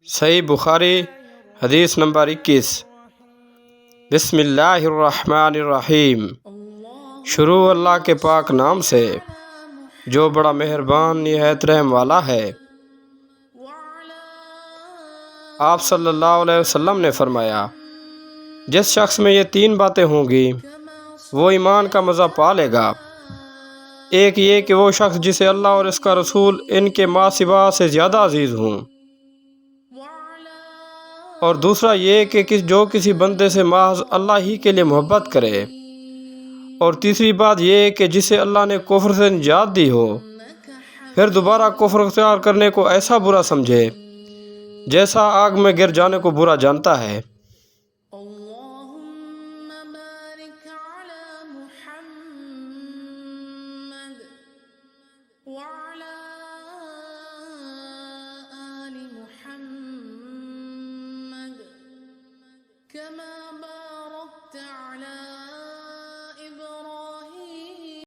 صحیح بخاری حدیث نمبر 21۔ بسم اللہ الرحمن الرحیم۔ شروع اللہ کے پاک نام سے جو بڑا مہربان نہایت رحم والا ہے۔ آپ صلی اللہ علیہ وسلم نے فرمایا، جس شخص میں یہ 3 باتیں ہوں گی وہ ایمان کا مزہ پا لے گا۔ ایک یہ کہ وہ شخص جسے اللہ اور اس کا رسول ان کے ماں سوا سے زیادہ عزیز ہوں، اور دوسرا یہ کہ جو کسی بندے سے محض اللہ ہی کے لیے محبت کرے، اور تیسری بات یہ کہ جسے اللہ نے کفر سے نجات دی ہو، پھر دوبارہ کفر اختیار کرنے کو ایسا برا سمجھے جیسا آگ میں گر جانے کو برا جانتا ہے۔ وعلى آل محمد كما باركت على